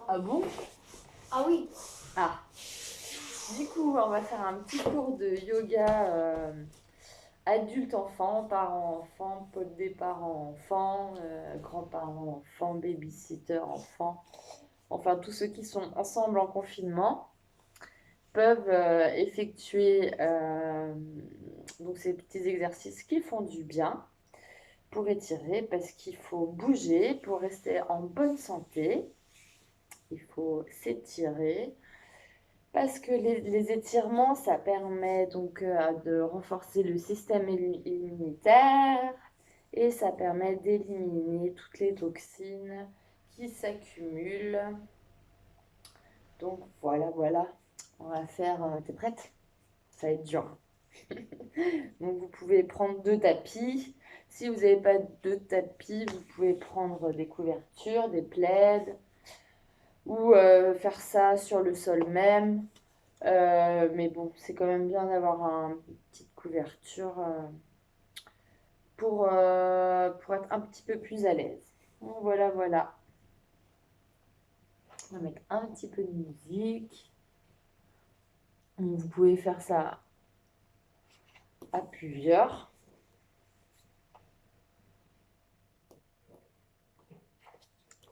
Ah bon? Ah oui. Ah. Du coup, on va faire un petit cours de yoga adulte-enfant, parents-enfants, pôle des parents-enfants, grands-parents-enfants, babysitter-enfants. Enfin, tous ceux qui sont ensemble en confinement peuvent effectuer donc ces petits exercices qui font du bien pour étirer parce qu'il faut bouger pour rester en bonne santé. Il faut s'étirer. Parce que les étirements, ça permet donc de renforcer le système immunitaire et ça permet d'éliminer toutes les toxines qui s'accumulent. Donc voilà, voilà. On va faire. T'es prête? Ça va être dur. Donc vous pouvez prendre deux tapis. Si vous n'avez pas de tapis, vous pouvez prendre des couvertures, des plaids ou faire ça sur le sol même. Mais bon, c'est quand même bien d'avoir une petite couverture pour être un petit peu plus à l'aise. Donc, voilà, voilà. On va mettre un petit peu de musique. Vous pouvez faire ça à plusieurs.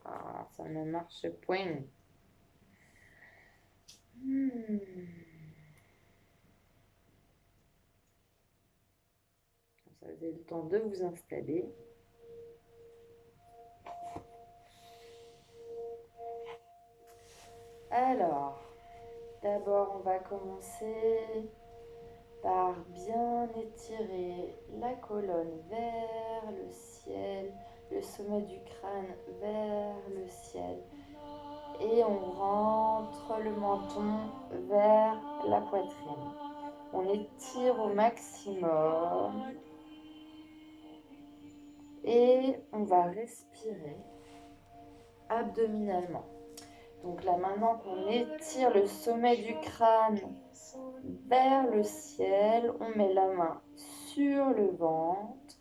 Ah, ça ne marche point. Hmm. Ça vous avez le temps de vous installer. Alors, d'abord, on va commencer par bien étirer la colonne vers le ciel, le sommet du crâne vers le ciel. Et on rentre le menton vers la poitrine. On étire au maximum et on va respirer abdominalement. Donc là maintenant qu'on étire le sommet du crâne vers le ciel, on met la main sur le ventre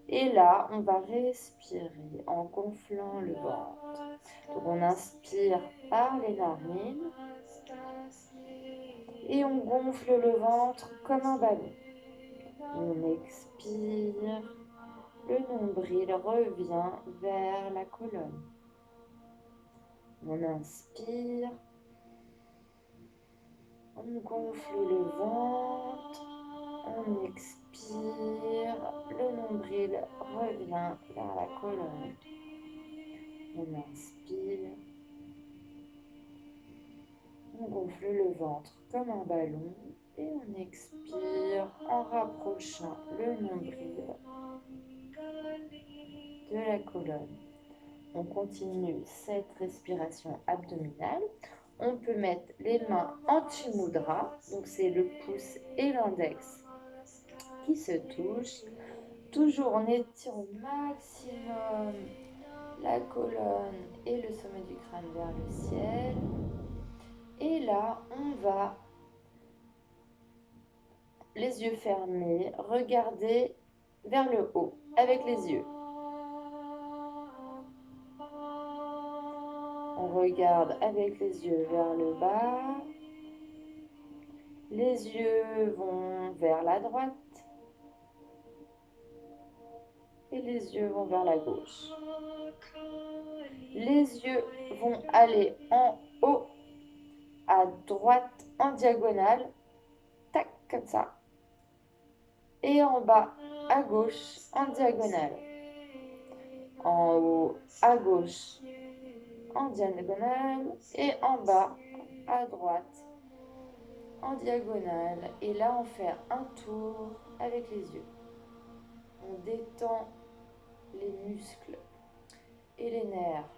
et là on va respirer en gonflant le ventre. Donc on inspire par les narines et on gonfle le ventre comme un ballon. On expire, le nombril revient vers la colonne. On inspire, on gonfle le ventre, on expire, le nombril revient vers la colonne. On inspire, on gonfle le ventre comme un ballon et on expire en rapprochant le nombril de la colonne. On continue cette respiration abdominale. On peut mettre les mains anti-mudra, donc c'est le pouce et l'index qui se touchent. Toujours on étire au maximum la colonne et le sommet du crâne vers le ciel. Et là, on va, les yeux fermés, regarder vers le haut avec les yeux. On regarde avec les yeux vers le bas. Les yeux vont vers la droite et les yeux vont vers la gauche. Les yeux vont aller en haut, à droite, en diagonale, tac, comme ça. Et en bas, à gauche, en diagonale. En haut, à gauche, en diagonale. Et en bas, à droite, en diagonale. Et là, on fait un tour avec les yeux. On détend les muscles et les nerfs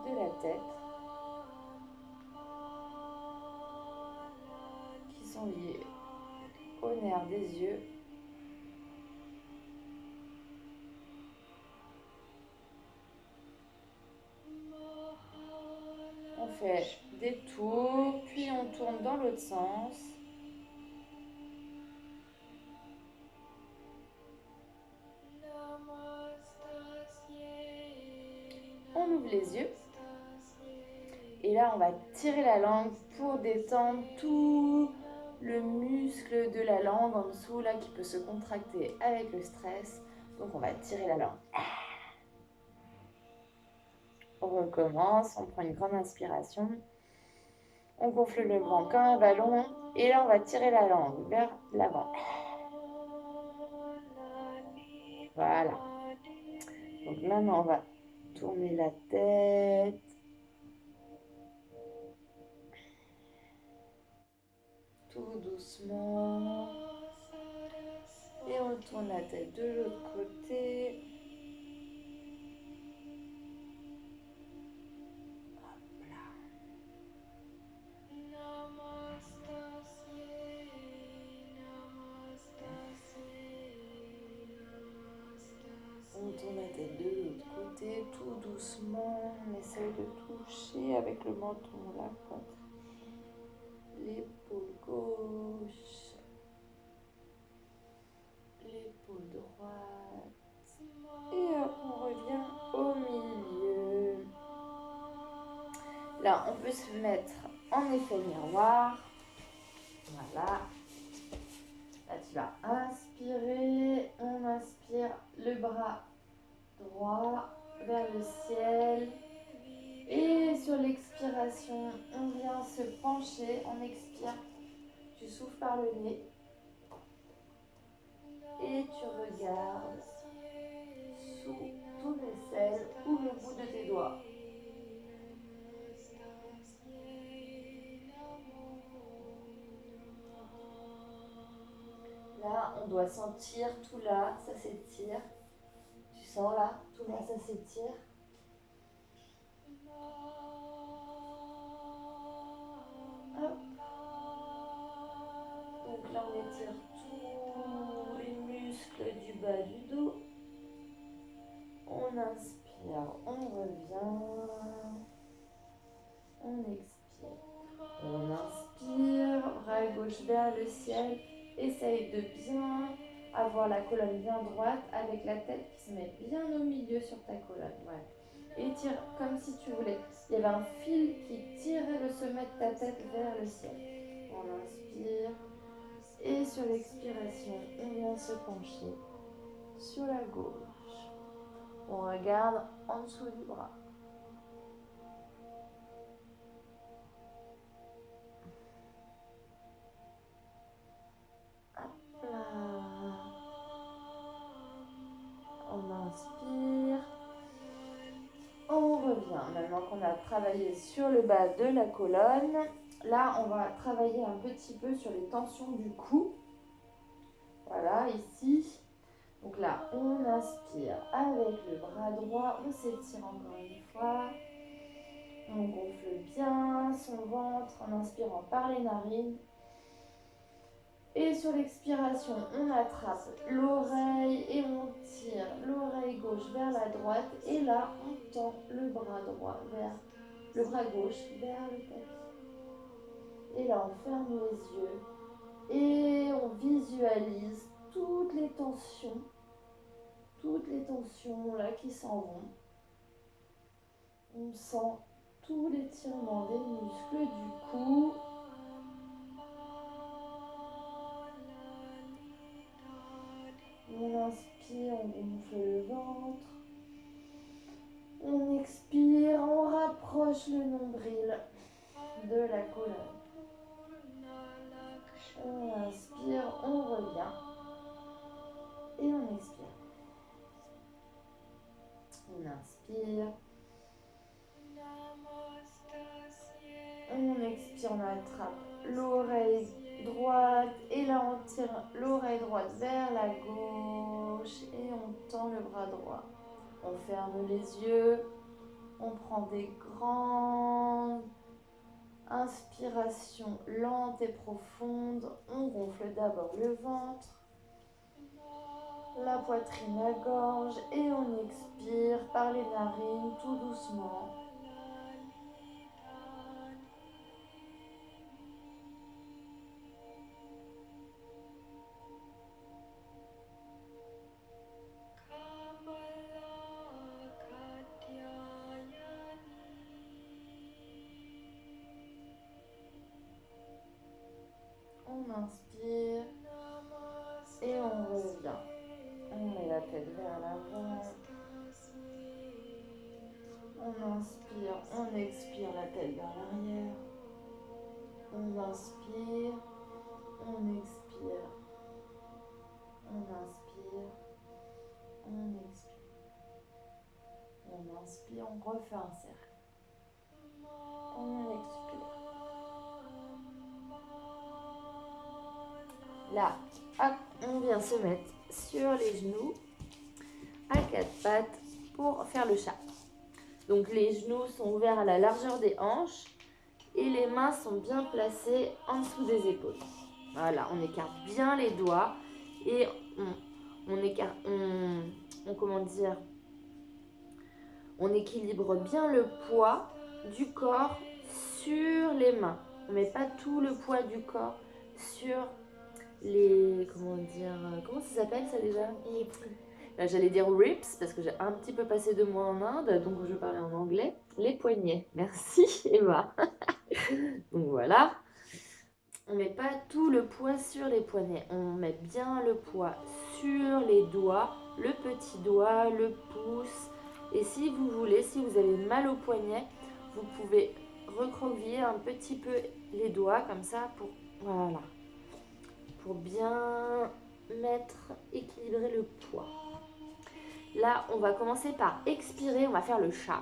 de la tête qui sont liés aux nerfs des yeux. On fait des tours, puis on tourne dans l'autre sens. on ouvre les yeux. Et là, on va tirer la langue pour détendre tout le muscle de la langue en dessous, là, qui peut se contracter avec le stress. Donc, on va tirer la langue. On recommence, on prend une grande inspiration. On gonfle le ventre comme un ballon. Et là, on va tirer la langue vers l'avant. Voilà. Donc maintenant, on va tourner la tête. Tout doucement. Et on tourne la tête de l'autre côté. On tourne la tête de l'autre côté, tout doucement. On essaye de toucher avec le menton la poitrine, l'épaule gauche, l'épaule droite. Et hop, on revient au milieu. Là, on peut se mettre en effet miroir. Voilà. Là, tu vas inspirer. On inspire le bras droit vers le ciel. Et sur l'expiration, on vient se pencher. On expire. Tu souffles par le nez. Et tu regardes sous ton aisselle ou le bout de tes doigts. Là, on doit sentir tout là, ça s'étire. Tu sens là, tout là, ça s'étire. Hop. Donc là, on étire tous les muscles du bas du dos. On inspire, on revient. On expire. On inspire, bras gauche vers le ciel. Essaye de bien avoir la colonne bien droite avec la tête qui se met bien au milieu sur ta colonne. Voilà. Et tire comme si tu voulais. Il y avait un fil qui tirait le sommet de ta tête vers le ciel. On inspire. Et sur l'expiration, on vient se pencher sur la gauche. On regarde en dessous du bras. Hop là. On inspire. On revient. Maintenant qu'on a travaillé sur le bas de la colonne, là, on va travailler un petit peu sur les tensions du cou. Voilà, ici. Donc là, on inspire avec le bras droit. On s'étire encore une fois. On gonfle bien son ventre en inspirant par les narines. Et sur l'expiration, on attrape l'oreille et on tire l'oreille gauche vers la droite. Et là, on tend le bras droit vers le bras gauche vers le tapis. Et là, on ferme les yeux et on visualise toutes les tensions là qui s'en vont. On sent tout l'étirement des muscles du cou. On inspire, on gonfle le ventre. On expire, on rapproche le nombril de la colonne. On inspire, on revient. Et on expire. On inspire. On expire, on attrape l'oreille droite. Et là, on tire l'oreille droite vers la gauche. Et on tend le bras droit. On ferme les yeux. On prend des grandes inspirations lentes et profondes. On gonfle d'abord le ventre, la poitrine, la gorge. Et on expire par les narines tout doucement. On inspire et on revient. On met la tête vers l'avant. On inspire, on expire la tête vers l'arrière. On inspire, on expire. On inspire, on expire. On inspire, on refait un cercle. On expire. Là, hop, on vient se mettre sur les genoux à quatre pattes pour faire le chat. Donc les genoux sont ouverts à la largeur des hanches et les mains sont bien placées en dessous des épaules. Voilà, on écarte bien les doigts et on équilibre bien le poids du corps sur les mains. On ne met pas tout le poids du corps sur les, comment ça s'appelle ça déjà? J'allais dire ribs parce que j'ai un petit peu passé 2 mois en Inde, donc je parlais en anglais. Les poignets, merci Eva. Donc voilà, on met pas tout le poids sur les poignets, on met bien le poids sur les doigts, le petit doigt, le pouce. Et si vous voulez, si vous avez mal au poignet, vous pouvez recroqueviller un petit peu les doigts comme ça pour, voilà, pour bien équilibrer le poids. Là, on va commencer par expirer, on va faire le chat.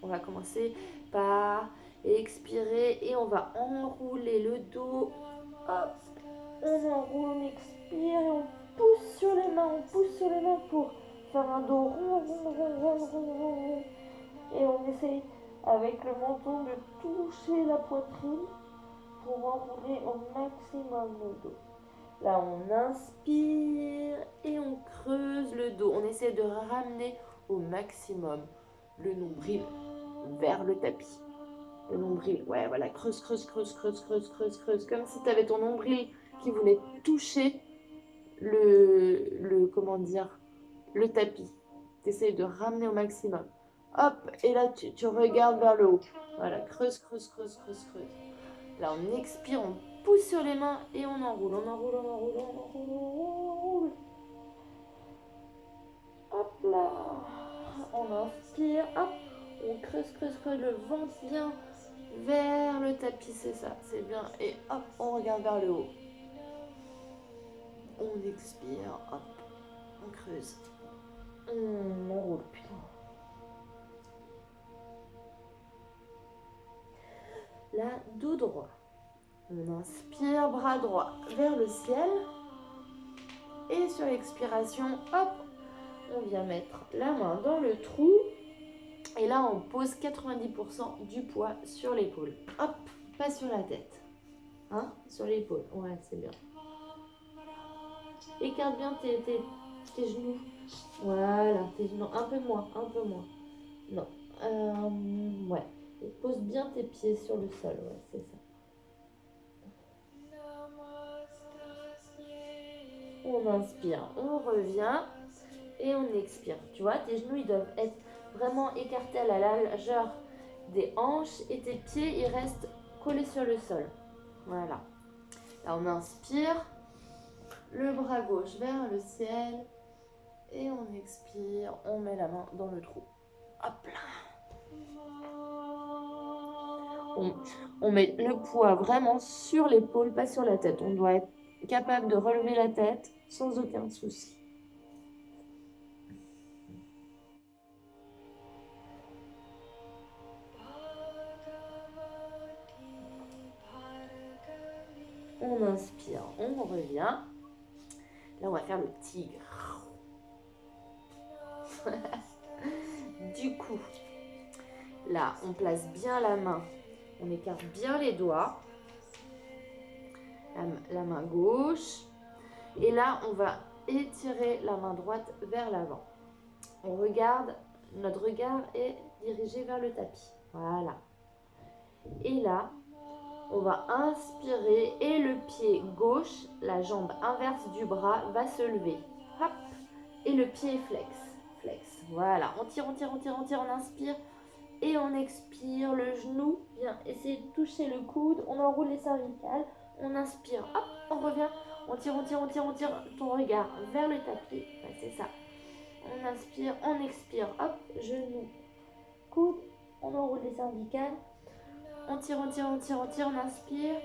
On va commencer par expirer et on va enrouler le dos. Hop, on enroule, on expire et on pousse sur les mains, pour faire un dos rond, rond. Et on essaye avec le menton de toucher la poitrine pour enrouler au maximum le dos. Là, on inspire et on creuse le dos. On essaie de ramener au maximum le nombril vers le tapis. Le nombril, ouais, voilà, creuse. Comme si tu avais ton nombril qui voulait toucher le tapis. Tu essaies de ramener au maximum. Hop, et là, tu regardes vers le haut. Voilà, creuse. Là, on expire, on pousse sur les mains et on enroule. Hop là. On inspire, hop. On creuse le ventre bien vers le tapis, c'est ça, c'est bien. Et hop, on regarde vers le haut. On expire, hop. On creuse. On enroule, putain. Là, dos droit. On inspire, bras droit vers le ciel. Et sur l'expiration, hop, on vient mettre la main dans le trou. Et là, on pose 90% du poids sur l'épaule. Hop, pas sur la tête. Hein, sur l'épaule. Ouais, c'est bien. Écarte bien tes genoux. Voilà, tes genoux. Un peu moins. Non. Ouais. Et pose bien tes pieds sur le sol. Ouais, c'est ça. On inspire, on revient et on expire. Tu vois, tes genoux, ils doivent être vraiment écartés à la largeur des hanches et tes pieds, ils restent collés sur le sol. Voilà. Là, on inspire, le bras gauche vers le ciel et on expire, on met la main dans le trou. Hop là. On met le poids vraiment sur l'épaule, pas sur la tête. On doit être capable de relever la tête sans aucun souci. On inspire, on revient. Là, on va faire le tigre. Du coup, là, on place bien la main. On écarte bien les doigts. La main gauche. Et là, on va étirer la main droite vers l'avant. On regarde, notre regard est dirigé vers le tapis. Voilà. Et là, on va inspirer et le pied gauche, la jambe inverse du bras, va se lever. Hop. Et le pied flex. Voilà. On tire, on inspire. Et on expire, le genou vient essayer de toucher le coude. On enroule les cervicales. On inspire, hop, on revient. On tire, on tire, on tire, on tire ton regard vers le tapis. Ouais, c'est ça. On inspire, on expire, hop, genou, coude. On enroule les cervicales. On tire, on tire, on tire, on tire, on inspire.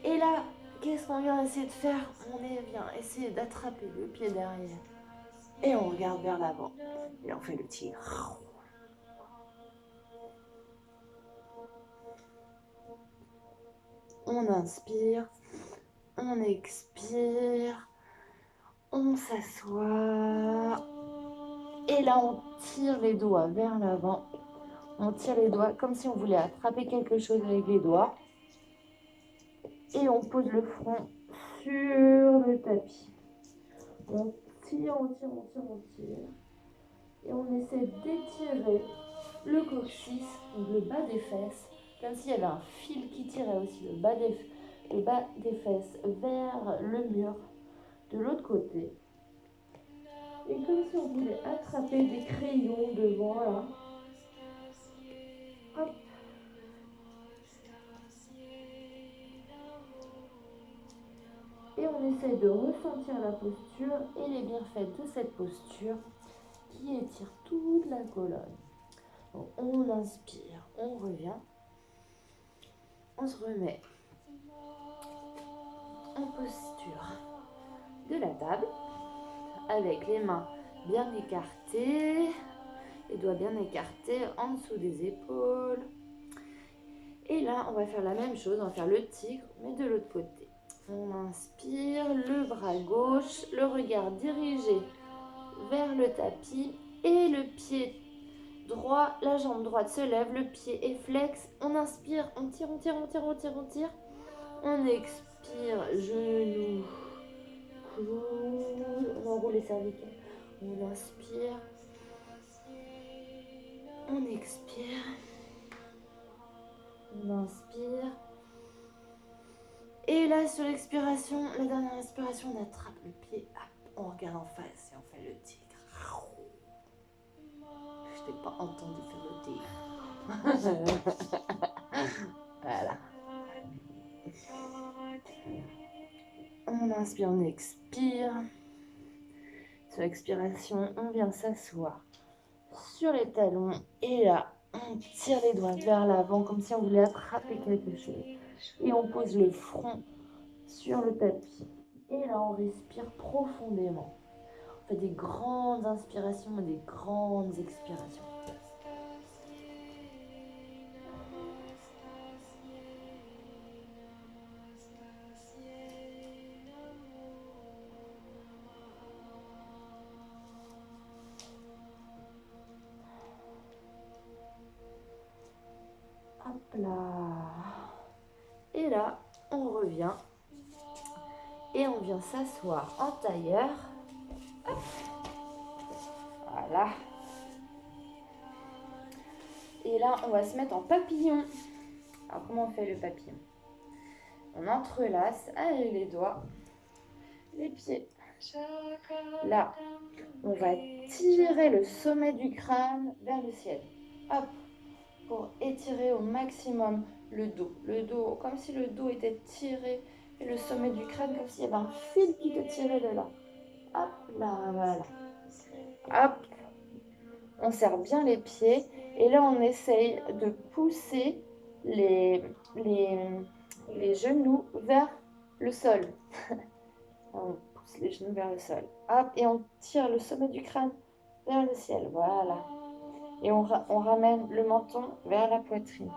Et là, qu'est-ce qu'on vient essayer de faire? On vient essayer d'attraper le pied derrière. Et on regarde vers l'avant. Et on fait le tir. On inspire. On expire. On s'assoit. Et là, on tire les doigts vers l'avant. On tire les doigts comme si on voulait attraper quelque chose avec les doigts. Et on pose le front sur le tapis. On tire, on tire, on tire, on tire. Et on essaie d'étirer le coccyx, donc le bas des fesses, comme s'il y avait un fil qui tirait aussi le bas des fesses vers le mur de l'autre côté. Et comme si on voulait attraper des crayons devant là. Hop. Et on essaie de ressentir la posture et les bienfaits de cette posture qui étire toute la colonne. Donc on inspire, on revient, on se remet en posture de la table avec les mains bien écartées, les doigts bien écartés en dessous des épaules. Et là, on va faire la même chose, on va faire le tigre, mais de l'autre côté. On inspire, le bras gauche, le regard dirigé vers le tapis et le pied droit, la jambe droite se lève, le pied est flex. On inspire, on tire, on tire, on tire, on tire, on tire. On expire, genou, coude, on enroule les cervicales. On inspire, on expire, on inspire. Et là, sur l'expiration, la dernière respiration, on attrape le pied, hop, on regarde en face et on fait le tigre. Je t'ai pas entendu faire le tigre. Voilà. On inspire, on expire. Sur l'expiration, on vient s'asseoir sur les talons. Et là, on tire les doigts vers l'avant comme si on voulait attraper quelque chose. Et on pose le front sur le tapis. Et là, on respire profondément. On fait des grandes inspirations et des grandes expirations. Hop là. Et là, on revient. Et on vient s'asseoir en tailleur. Hop. Voilà. Et là, on va se mettre en papillon. Alors, comment on fait le papillon? On entrelace avec les doigts les pieds. Là, on va tirer le sommet du crâne vers le ciel. Hop, pour étirer au maximum le dos. Le dos, comme si le dos était tiré et le sommet du crâne, comme s'il y avait un fil qui te tirait de là. Hop, là, voilà. Hop, on serre bien les pieds. Et là, on essaye de pousser les genoux vers le sol. On pousse les genoux vers le sol. Hop, et on tire le sommet du crâne vers le ciel. Voilà. Et on ramène le menton vers la poitrine.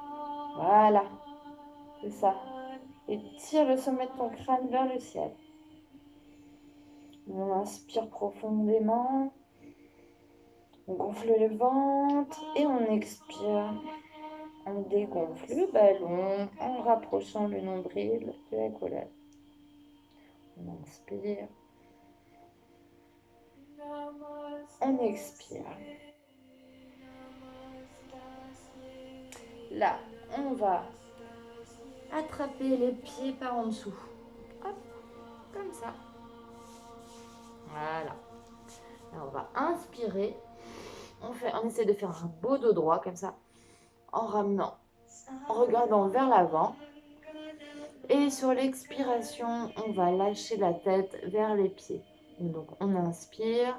Voilà. C'est ça. Et tire le sommet de ton crâne vers le ciel. On inspire profondément. On gonfle le ventre et on expire. On dégonfle le ballon en rapprochant le nombril de la colonne. On inspire. On expire. Là, on va attraper les pieds par en dessous. Hop, comme ça. Voilà. Là, on va inspirer. On essaie de faire un beau dos droit comme ça. en ramenant, en regardant vers l'avant. Et sur l'expiration, on va lâcher la tête vers les pieds. Donc on inspire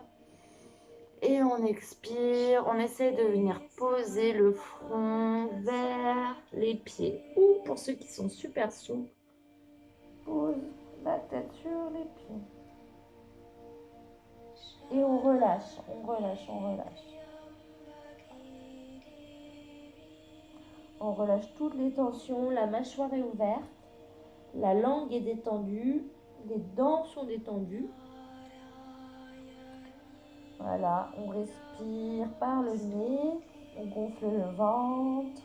et on expire. On essaie de venir poser le front vers les pieds. Ou pour ceux qui sont super souples, pose la tête sur les pieds. Et on relâche, on relâche, on relâche. On relâche toutes les tensions, la mâchoire est ouverte, la langue est détendue, les dents sont détendues. Voilà, on respire par le nez, on gonfle le ventre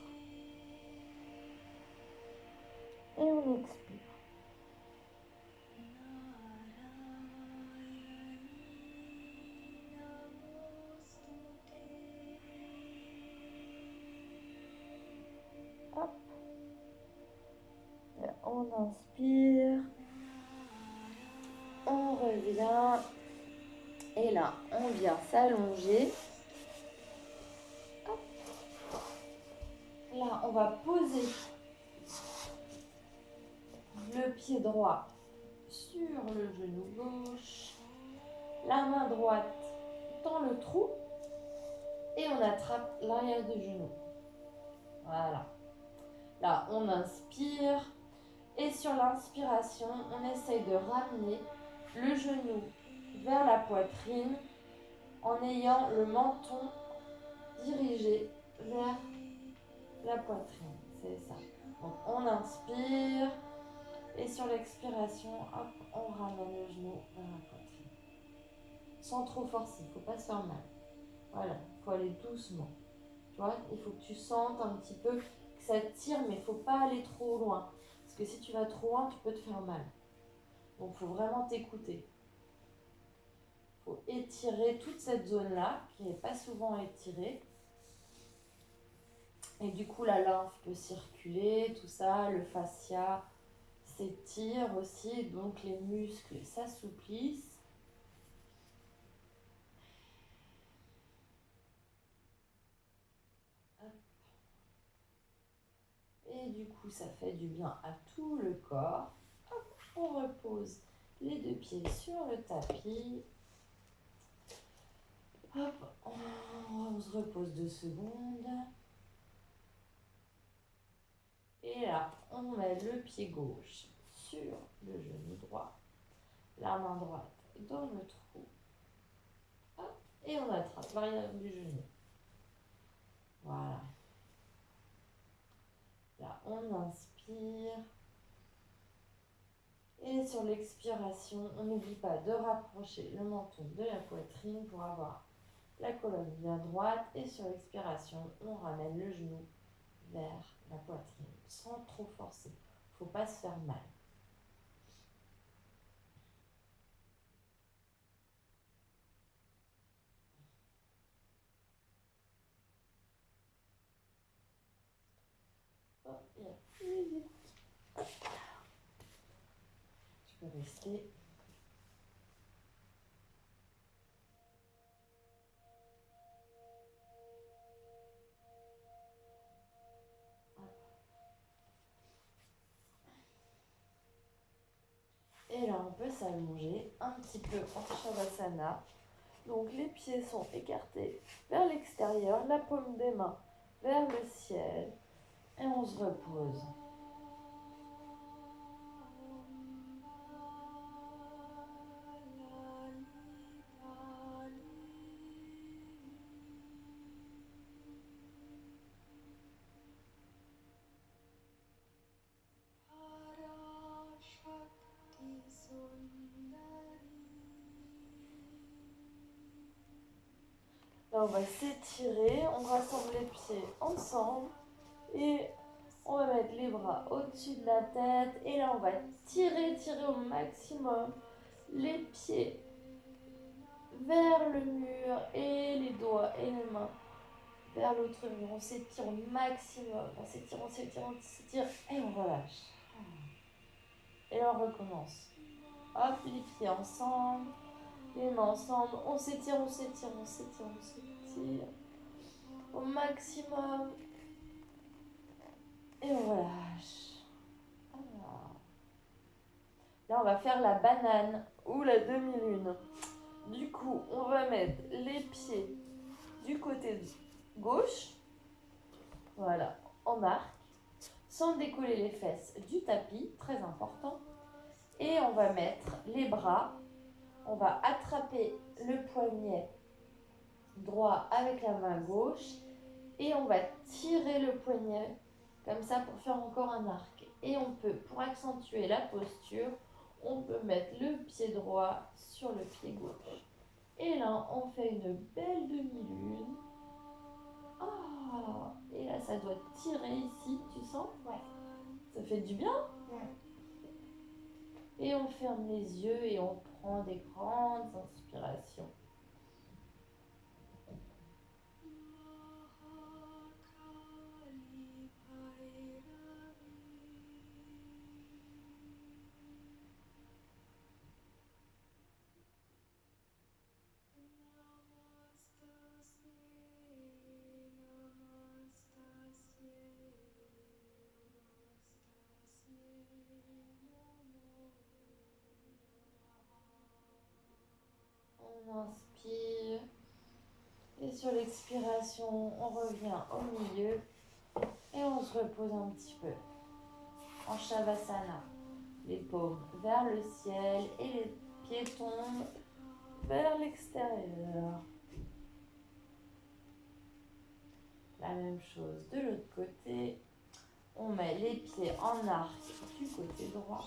et on expire. Hop. Et on inspire, on revient et là, on vient s'allonger. Là, on va poser le pied droit sur le genou gauche, la main droite dans le trou et on attrape l'arrière du genou. Voilà. Là, on inspire et sur l'inspiration, on essaye de ramener le genou vers la poitrine en ayant le menton dirigé vers la poitrine. C'est ça. Donc, on inspire et sur l'expiration, hop, on ramène le genou vers la poitrine. Sans trop forcer, il ne faut pas se faire mal. Voilà, il faut aller doucement. Tu vois, il faut que tu sentes un petit peu que ça tire, mais il ne faut pas aller trop loin. Parce que si tu vas trop loin, tu peux te faire mal. Donc, il faut vraiment t'écouter. Il faut étirer toute cette zone-là, qui n'est pas souvent étirée. Et du coup, la lymphe peut circuler, tout ça, le fascia s'étire aussi, donc les muscles s'assouplissent. Et du coup, ça fait du bien à tout le corps. Hop, on repose les deux pieds sur le tapis. Hop, on se repose 2 secondes. Et là, on met le pied gauche sur le genou droit, la main droite dans le trou. Hop, et on attrape l'arrière du genou. Voilà. Là, on inspire. Et sur l'expiration, on n'oublie pas de rapprocher le menton de la poitrine pour avoir la colonne bien droite. Et sur l'expiration, on ramène le genou vers la poitrine sans trop forcer. Il ne faut pas se faire mal. Hop, et hop. Tu peux rester. Et là, on peut s'allonger un petit peu en Shavasana. Donc, les pieds sont écartés vers l'extérieur, la paume des mains vers le ciel. Et on se repose. Là, on va s'étirer, on rassemble les pieds ensemble et on va mettre les bras au-dessus de la tête. Et là, on va tirer au maximum les pieds vers le mur et les doigts et les mains vers l'autre mur. On s'étire au maximum. On s'étire, on s'étire, on s'étire et on relâche. Et là, on recommence. Hop, les pieds ensemble, les mains ensemble. On s'étire, on s'étire, on s'étire, on s'étire au maximum. Et on relâche. Alors. Là, on va faire la banane ou la demi-lune. Du coup, on va mettre les pieds du côté gauche. Voilà, en arc. Sans décoller les fesses du tapis, très important. Et on va mettre les bras. On va attraper le poignet droit avec la main gauche. Et on va tirer le poignet comme ça pour faire encore un arc. Et on peut, pour accentuer la posture, on peut mettre le pied droit sur le pied gauche. Et là, on fait une belle demi-lune. Ah, et là, ça doit tirer ici, tu sens? Ouais. Ça fait du bien. Ouais. Et on ferme les yeux et on prend des grandes inspirations. On inspire. Et sur l'expiration, on revient au milieu et on se repose un petit peu. En Shavasana, les paumes vers le ciel et les pieds tombent vers l'extérieur. La même chose de l'autre côté. On met les pieds en arc du côté droit.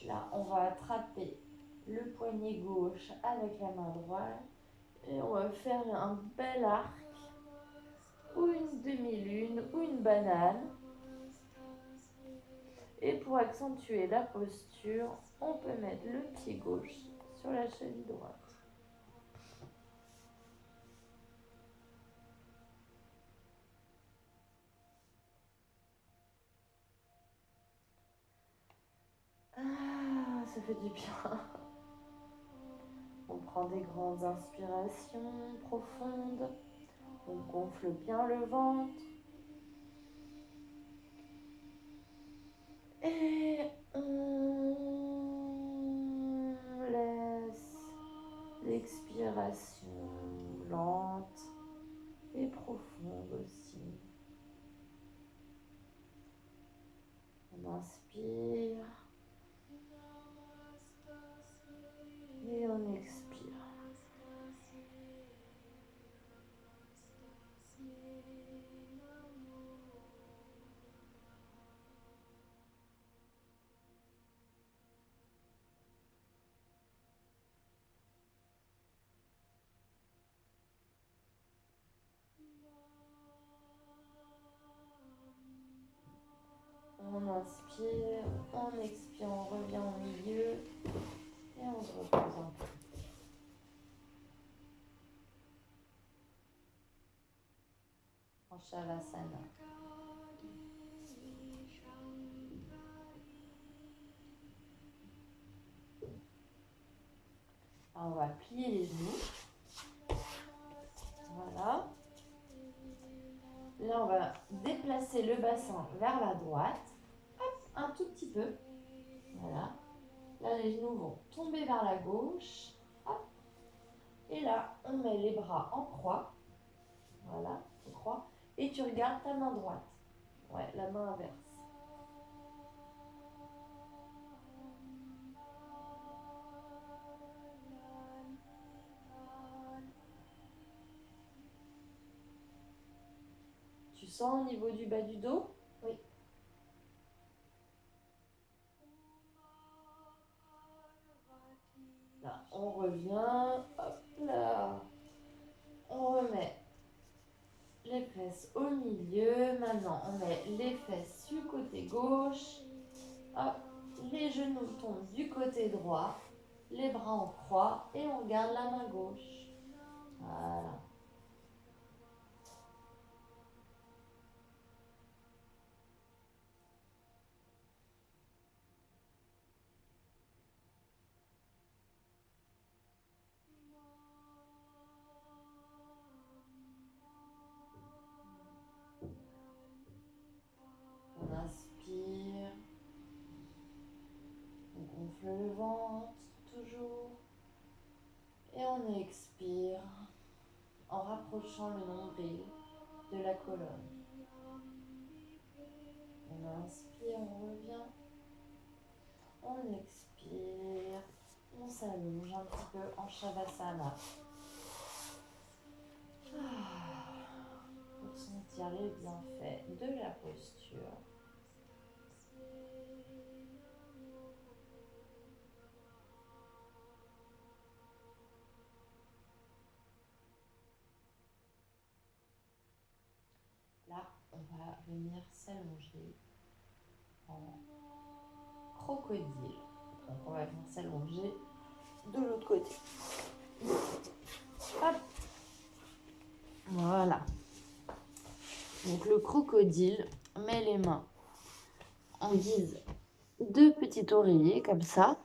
Là, on va attraper le poignet gauche avec la main droite et on va faire un bel arc ou une demi-lune ou une banane. Et pour accentuer la posture, on peut mettre le pied gauche sur la cheville droite. Ah, ça fait du bien. On prend des grandes inspirations profondes. On gonfle bien le ventre. Et on laisse l'expiration lente et profonde aussi. On inspire et on expire. On inspire, on expire, on revient au milieu et on se repose un peu. En Shavasana. Alors on va plier les genoux. Voilà. Là, on va déplacer le bassin vers la droite. Hop, un tout petit peu. Voilà. Là, les genoux vont tomber vers la gauche. Hop. Et là, on met les bras en croix. Voilà, en croix. Et tu regardes ta main droite. Ouais, la main inverse. Tu sens au niveau du bas du dos? Oui. Là, on revient. Hop là. On remet les fesses au milieu. Maintenant, on met les fesses du côté gauche. Hop. Les genoux tombent du côté droit. Les bras en croix. Et on garde la main gauche. Voilà. gonfle le ventre, toujours. Et on expire en rapprochant le nombril de la colonne. On inspire, on revient. On expire. On s'allonge un petit peu en Shavasana. Pour sentir les bienfaits de la posture. Là, on va venir s'allonger en crocodile. Donc, on va venir s'allonger de l'autre côté. Hop. Voilà. Donc, le crocodile met les mains en guise de petit oreiller, comme ça.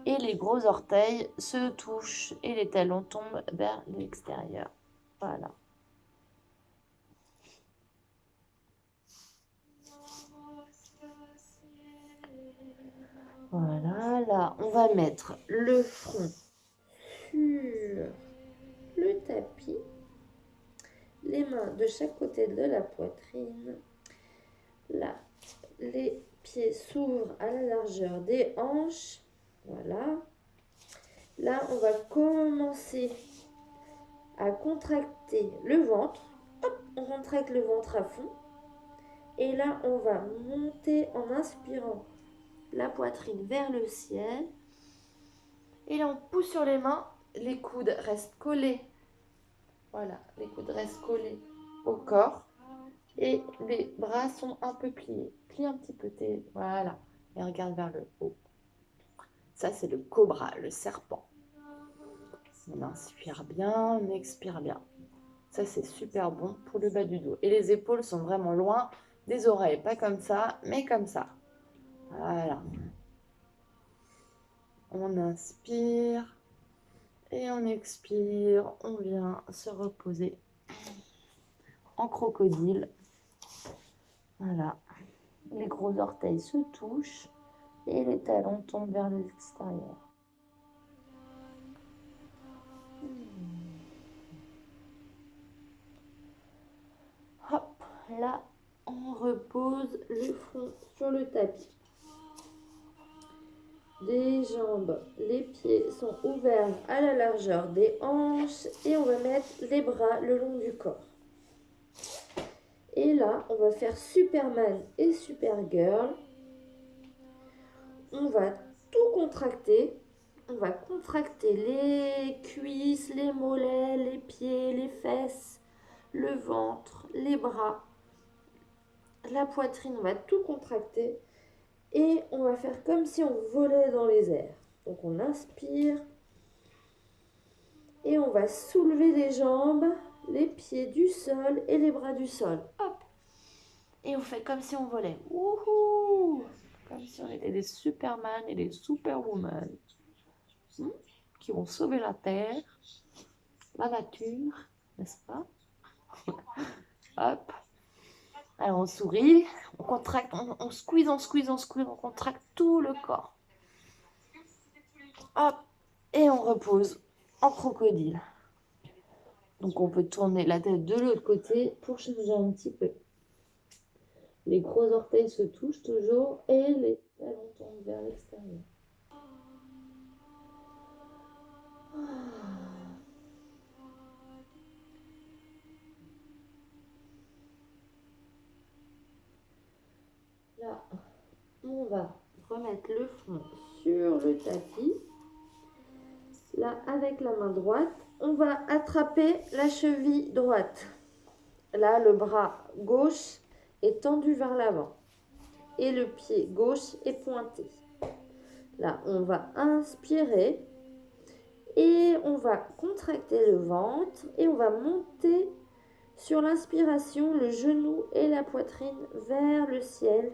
Et les gros orteils se touchent et les talons tombent vers l'extérieur. Voilà. Voilà, là, on va mettre le front sur le tapis, les mains de chaque côté de la poitrine. Là, les pieds s'ouvrent à la largeur des hanches. Voilà. Là, on va commencer à contracter le ventre. Hop, on contracte le ventre à fond. Et là, on va monter en inspirant la poitrine vers le ciel. Et là, on pousse sur les mains. Les coudes restent collés. Voilà, les coudes restent collés au corps. Et les bras sont un peu pliés. Plie un petit peu tes... Voilà. Et regarde vers le haut. Ça, c'est le cobra, le serpent. On inspire bien, on expire bien. Ça, c'est super bon pour le bas du dos. Et les épaules sont vraiment loin des oreilles. Pas comme ça, mais comme ça. Voilà. On inspire et on expire. On vient se reposer en crocodile. Voilà. Les gros orteils se touchent et les talons tombent vers l'extérieur. Hop, là, on repose le front sur le tapis. Des jambes, les pieds sont ouverts à la largeur des hanches et on va mettre les bras le long du corps. Et là, on va faire Superman et Supergirl. On va tout contracter. On va contracter les cuisses, les mollets, les pieds, les fesses, le ventre, les bras, la poitrine. On va tout contracter et on va faire comme si on volait dans les airs. Donc on inspire et on va soulever les jambes, les pieds du sol et les bras du sol. Hop! Et on fait comme si on volait. Wouhou! Comme si on était des Superman et des Superwoman qui vont sauver la Terre, la nature, n'est-ce pas? Hop! Alors on sourit, on contracte, on squeeze, on contracte tout le corps. Hop! Et on repose en crocodile. Donc on peut tourner la tête de l'autre côté pour changer un petit peu. Les gros orteils se touchent toujours et les talons tombent vers l'extérieur. Là, on va remettre le front sur le tapis. Là, avec la main droite, on va attraper la cheville droite. Là, le bras gauche est tendu vers l'avant et le pied gauche est pointé. Là, on va inspirer et on va contracter le ventre et on va monter sur l'inspiration le genou et la poitrine vers le ciel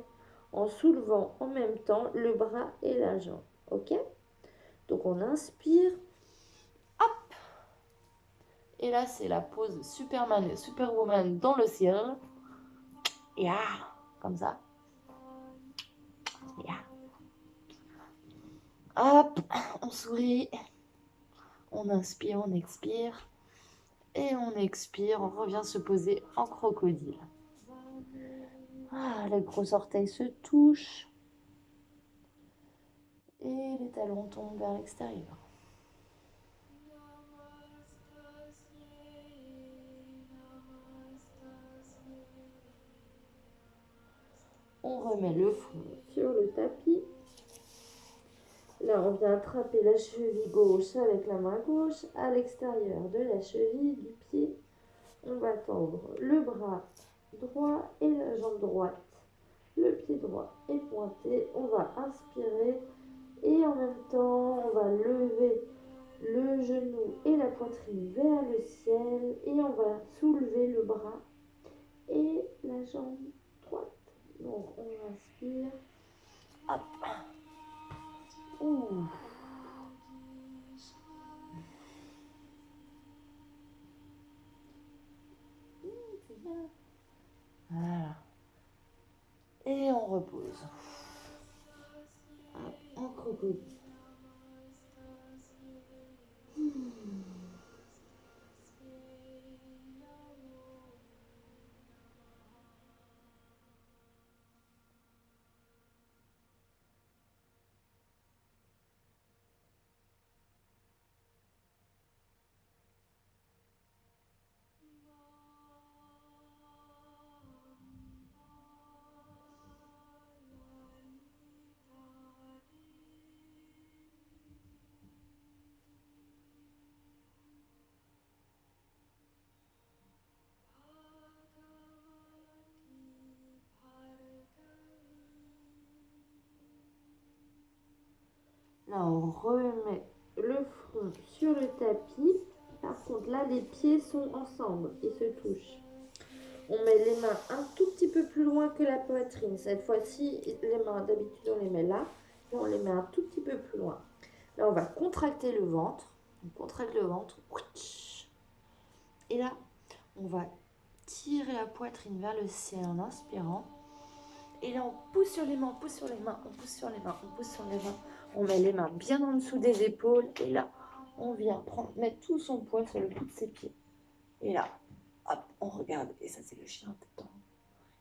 en soulevant en même temps le bras et la jambe. Ok? Donc on inspire. Hop! Et là, c'est la pose Superman et Superwoman dans le ciel. Yeah! Comme ça. Yeah! Hop, on sourit, on inspire, on expire. Et on expire, on revient se poser en crocodile. Ah, les gros orteils se touchent. Et les talons tombent vers l'extérieur. On remet le front sur le tapis. Là, on vient attraper la cheville gauche avec la main gauche à l'extérieur de la cheville du pied. On va tendre le bras droit et la jambe droite. Le pied droit est pointé. On va inspirer et en même temps, on va lever le genou et la poitrine vers le ciel et on va soulever le bras et la jambe droite. Donc, on inspire. Hop. Ouh. C'est bien. Voilà. Et on repose. Hop, en crocodile. Là, on remet le front sur le tapis. Par contre, là, les pieds sont ensemble et se touchent. On met les mains un tout petit peu plus loin que la poitrine. Cette fois-ci, les mains, d'habitude, on les met là. Et on les met un tout petit peu plus loin. Là, on va contracter le ventre. On contracte le ventre. Et là, on va tirer la poitrine vers le ciel en inspirant. Et là, on pousse sur les mains, on pousse sur les mains, on pousse sur les mains, on pousse sur les mains. On met les mains bien en dessous des épaules. Et là, on vient mettre tout son poids sur le bout de ses pieds. Et là, hop, on regarde. Et ça, c'est le chien dedans.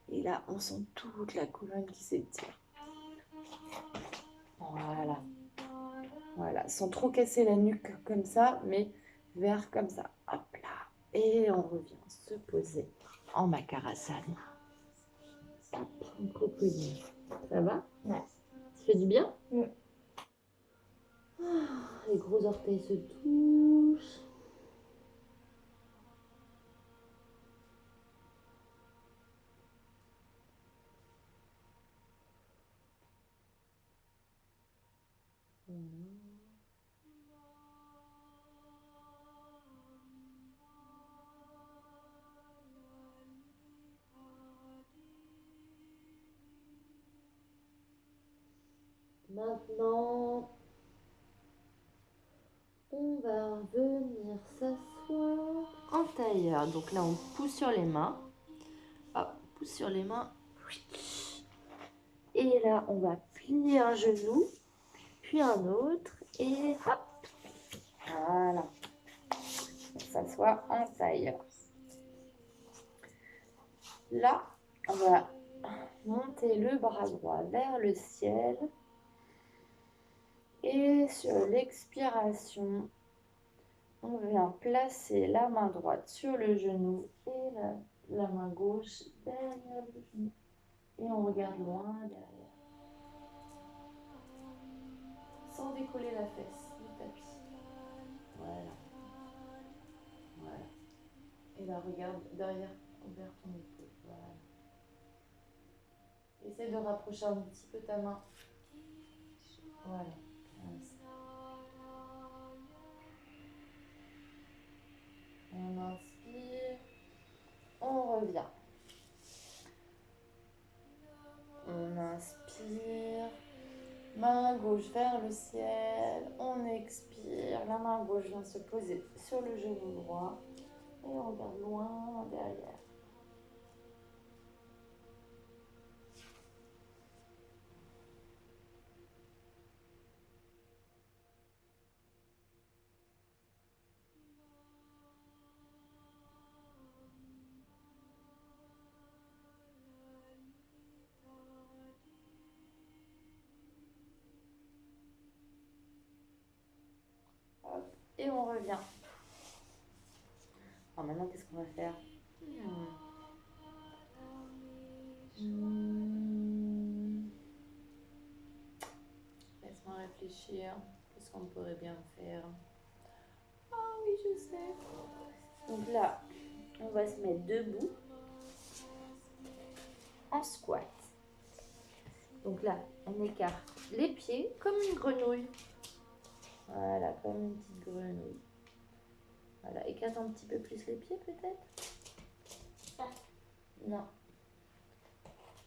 Et là, on sent toute la colonne qui s'étire. Voilà. Voilà, sans trop casser la nuque comme ça, mais vers comme ça. Hop là. Et on revient se poser en Makarasana. Hop, en crocodile. Ça va? Ouais. Ça fait du bien? Ouais. Les gros orteils se touchent. Maintenant, on va venir s'asseoir en tailleur. Donc là, on pousse sur les mains. Hop, on pousse sur les mains. Et là, on va plier un genou, puis un autre. Et hop, voilà. On s'assoit en tailleur. Là, on va monter le bras droit vers le ciel. Et sur l'expiration, on vient placer la main droite sur le genou et la main gauche derrière le genou. Et on regarde loin derrière. Sans décoller la fesse du tapis. Voilà. Voilà. Et là, regarde derrière, vers ton épaule. Voilà. Essaie de rapprocher un petit peu ta main. Voilà. On inspire. On revient. On inspire. Main gauche vers le ciel. On expire. La main gauche vient se poser sur le genou droit. Et on regarde loin derrière. et on revient. Alors maintenant, qu'est-ce qu'on va faire? Laisse-moi réfléchir. Qu'est-ce qu'on pourrait bien faire? Ah oui, je sais. Donc là, on va se mettre debout en squat. Donc là, on écarte les pieds comme une grenouille. Voilà, comme une petite grenouille. Voilà, écarte un petit peu plus les pieds peut-être. Non.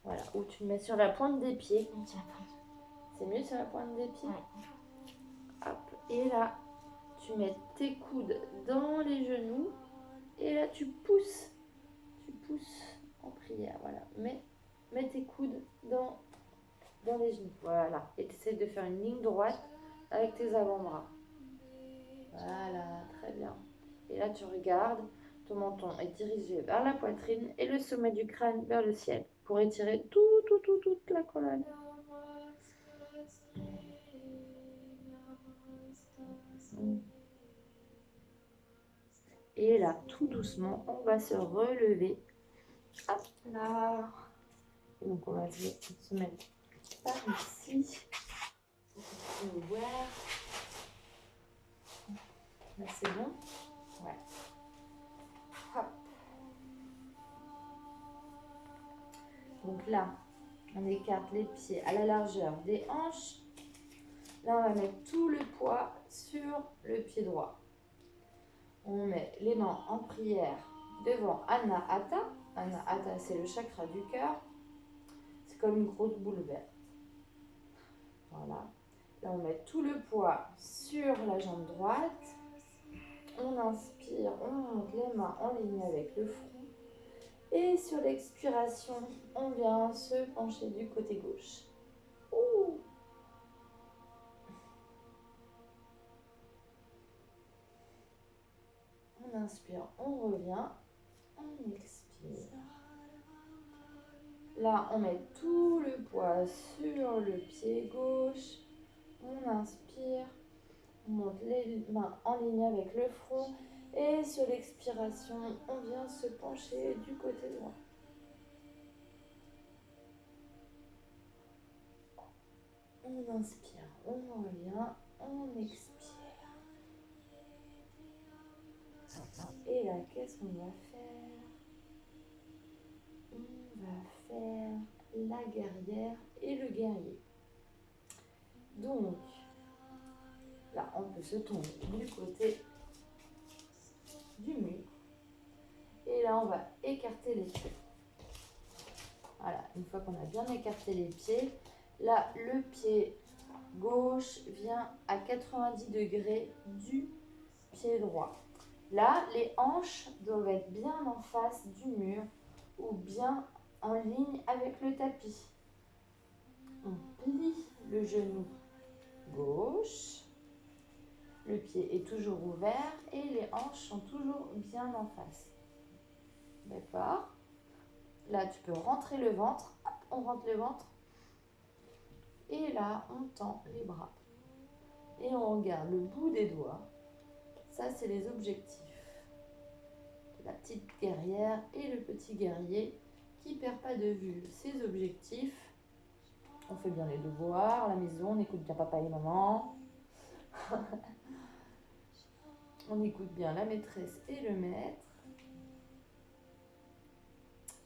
Voilà, ou tu le mets sur la pointe des pieds. C'est mieux sur la pointe des pieds. Hop. Et là, tu mets tes coudes dans les genoux. Et là, tu pousses. Tu pousses en prière. Voilà. Mets tes coudes dans les genoux. Voilà. Et tu essaies de faire une ligne droite avec tes avant-bras. Voilà, très bien. Et là, tu regardes. Ton menton est dirigé vers la poitrine et le sommet du crâne vers le ciel pour étirer toute la colonne. Et là, tout doucement, on va se relever. Hop là. Et donc, on va se mettre par ici. On peut voir. Là, c'est bon? Ouais. Hop. Donc là, on écarte les pieds à la largeur des hanches. Là, on va mettre tout le poids sur le pied droit. On met les mains en prière devant Anahata. Anahata, c'est le chakra du cœur. C'est comme une grosse boule verte. Voilà. Là, on met tout le poids sur la jambe droite. On inspire, on monte les mains en ligne avec le front. Et sur l'expiration, on vient se pencher du côté gauche. Ouh. On inspire, on revient, on expire. Là, on met tout le poids sur le pied gauche. On inspire, on monte les mains en ligne avec le front. Et sur l'expiration, on vient se pencher du côté droit. On inspire, on revient, on expire. Et là, qu'est-ce qu'on va faire? On va faire la guerrière et le guerrier. Donc, là, on peut se tourner du côté du mur. Et là, on va écarter les pieds. Voilà, une fois qu'on a bien écarté les pieds, là, le pied gauche vient à 90 degrés du pied droit. Là, les hanches doivent être bien en face du mur ou bien en ligne avec le tapis. On plie le genou gauche. Le pied est toujours ouvert et les hanches sont toujours bien en face. D'accord? Là, tu peux rentrer le ventre. Hop, on rentre le ventre. Et là, on tend les bras. Et on regarde le bout des doigts. Ça, c'est les objectifs. La petite guerrière et le petit guerrier qui ne perd pas de vue ses objectifs. On fait bien les devoirs à la maison, on écoute bien papa et maman. On écoute bien la maîtresse et le maître.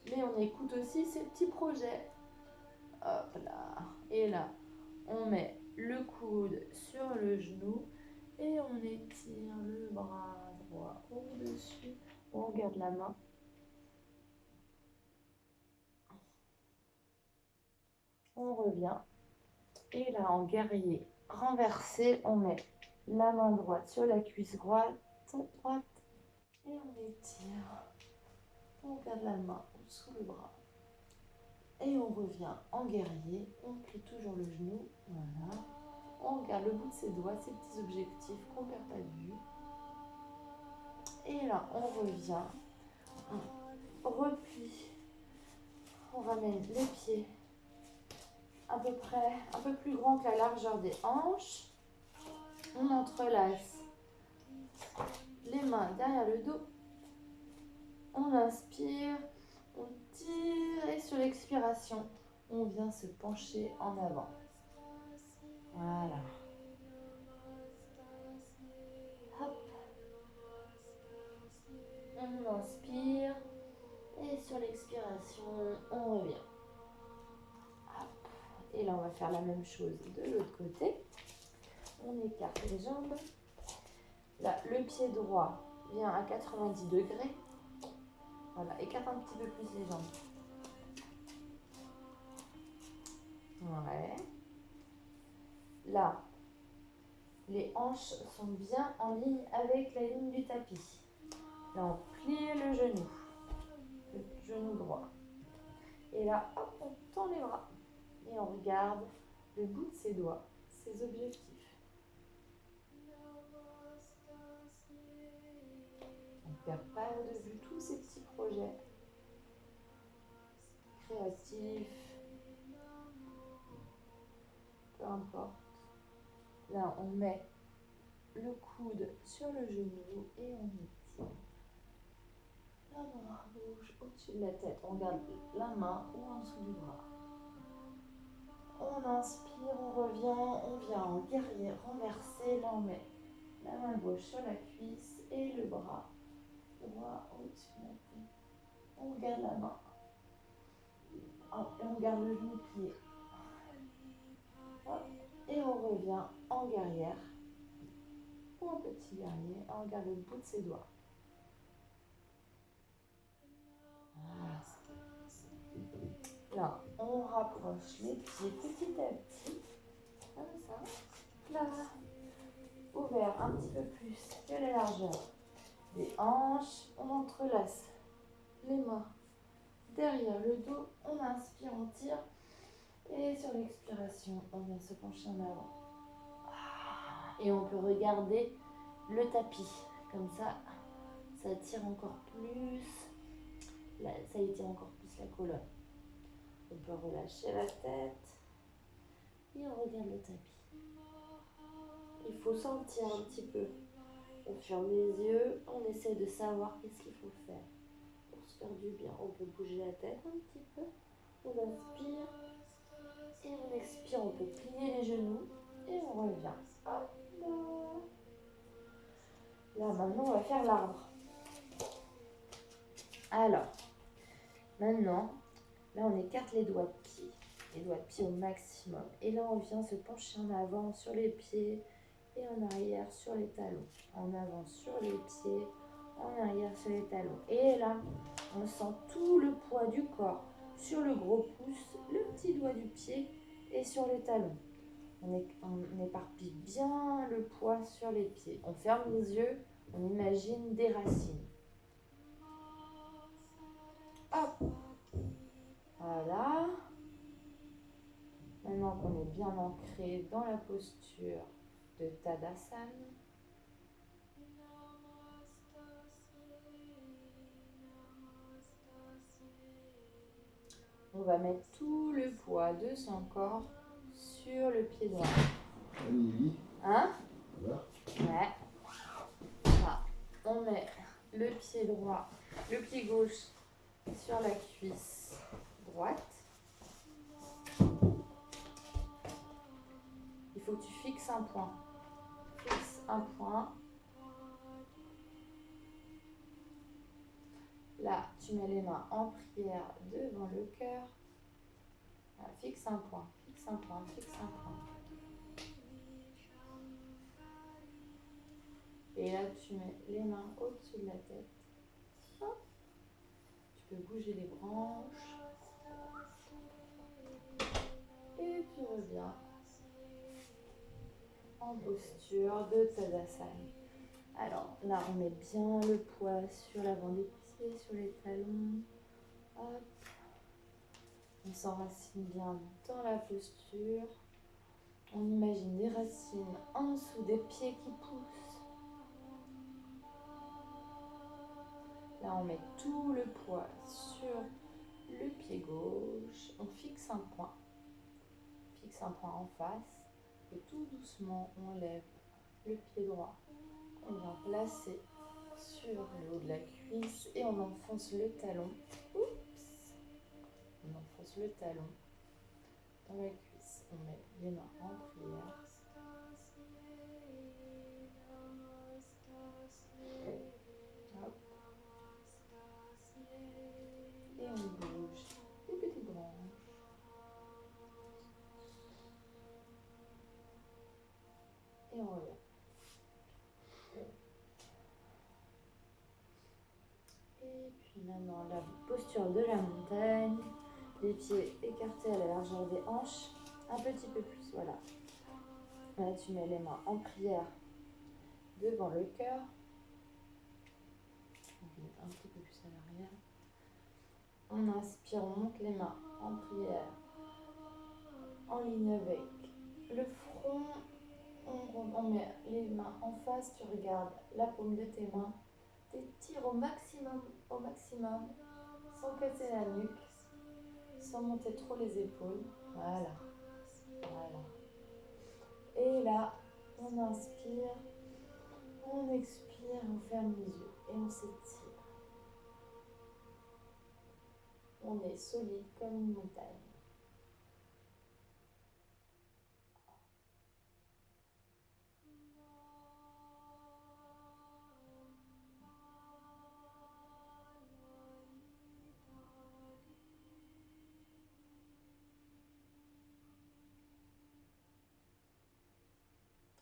Mais on écoute aussi ses petits projets. Hop là. Et là, on met le coude sur le genou et on étire le bras droit au-dessus. On regarde la main. On revient. Et là, en guerrier renversé, on met la main droite sur la cuisse droite. Et on étire. On garde la main sous le bras. Et on revient en guerrier. On plie toujours le genou. Voilà. On regarde le bout de ses doigts, ses petits objectifs qu'on ne perd pas de vue. Et là, on revient. On replie. On ramène les pieds à peu près un peu plus grand que la largeur des hanches. On entrelace les mains derrière le dos. On inspire, on tire et sur l'expiration, on vient se pencher en avant. Voilà. Hop. On inspire et sur l'expiration, on revient. Hop. Et là, on va faire la même chose de l'autre côté. On écarte les jambes. Là, le pied droit vient à 90 degrés. Voilà, écarte un petit peu plus les jambes. Ouais. Là, les hanches sont bien en ligne avec la ligne du tapis. Là, on plie le genou droit. Et là, hop, on tend les bras. Et on regarde le bout de ses doigts, ses objectifs. On ne perd pas de vue tous ces petits projets créatifs, peu importe. Là, on met le coude sur le genou et on étire. La main gauche au-dessus de la tête. On garde la main ou en dessous du bras. On inspire, on revient, on vient en guerrier renversé. Là, on met la main gauche sur la cuisse et le bras droit au-dessus de la tête. On garde la main. Et on garde le genou plié. Hop. Et on revient en guerrière ou en petit guerrier. On garde le bout de ses doigts. Voilà. Là, on rapproche les pieds petit à petit. Comme ça. Là. Ouvert un petit peu plus que la largeur des hanches. On entrelace les mains derrière le dos. On inspire, on tire. Et sur l'expiration, on vient se pencher en avant. Et on peut regarder le tapis. Comme ça, ça tire encore plus. Là, ça étire encore plus la colonne. On peut relâcher la tête. Et on regarde le tapis. Il faut sentir un petit peu. On ferme les yeux. On essaie de savoir qu'est-ce qu'il faut faire pour se faire du bien. On peut bouger la tête un petit peu. On inspire. Et on expire. On peut plier les genoux. Et on revient. Hop là. Là, maintenant, on va faire l'arbre. Alors, maintenant, là, on écarte les doigts de pied. Les doigts de pied au maximum. Et là, on vient se pencher en avant sur les pieds et en arrière sur les talons. En avant sur les pieds, en arrière sur les talons. Et là, on sent tout le poids du corps sur le gros pouce, le petit doigt du pied et sur les talons. On éparpille bien le poids sur les pieds. On ferme les yeux, on imagine des racines. Hop! Voilà. Maintenant qu'on est bien ancré dans la posture de Tadasana, on va mettre tout le poids de son corps sur le pied droit. Oui. Hein? Ça va? Ouais. Là, on met le pied droit, le pied gauche sur la cuisse droite. Il faut que tu fixes un point. Fixe un point. Là, tu mets les mains en prière devant le cœur. Là, fixe un point, fixe un point, fixe un point. Et là, tu mets les mains au-dessus de la tête. Hop. Tu peux bouger les branches. Et tu reviens en posture de Tadasana. Alors là, on met bien le poids sur l'avant des pieds, sur les talons. Hop. On s'enracine bien dans la posture. On imagine des racines en dessous des pieds qui poussent. Là, on met tout le poids sur le pied gauche. On fixe un point. Fixe un point en face. Et tout doucement, on lève le pied droit. On vient placer sur le haut de la cuisse et on enfonce le talon. Oups. On enfonce le talon dans la cuisse. On met les mains en prière. Hop. Et on bouge les petites branches. Et on revient. Et puis maintenant la posture de la montagne. Les pieds écartés à la largeur des hanches. Un petit peu plus, voilà. Là, tu mets les mains en prière devant le cœur. On met un petit peu plus à l'arrière. On inspire, on monte les mains en prière, en ligne avec le front. On met les mains en face, tu regardes la paume de tes mains. T'étires au maximum, sans casser la nuque, sans monter trop les épaules. Voilà. Et là, on inspire, on expire, on ferme les yeux et on s'étire. On est solide comme une montagne.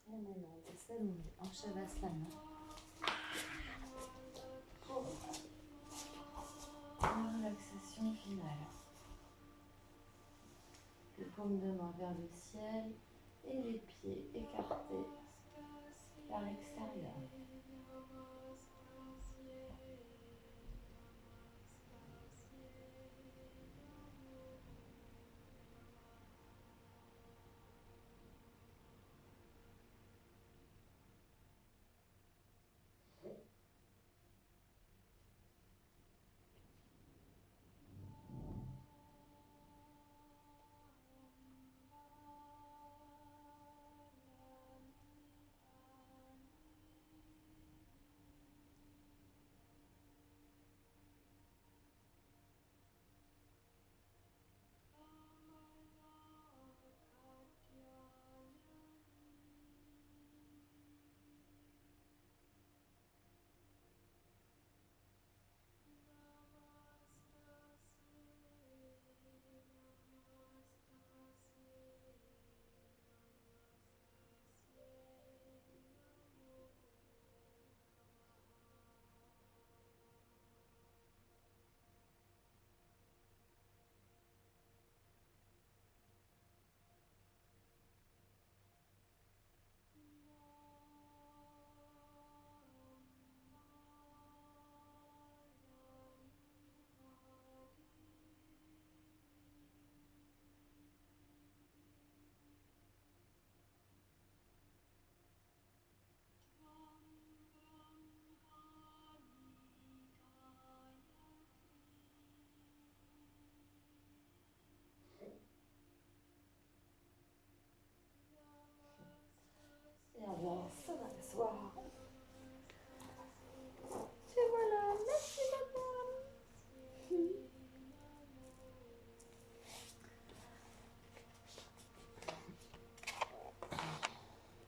Et maintenant, on va s'allonger en Shavasana pour la relaxation finale. Les paumes de main vers le ciel et les pieds écartés vers l'extérieur.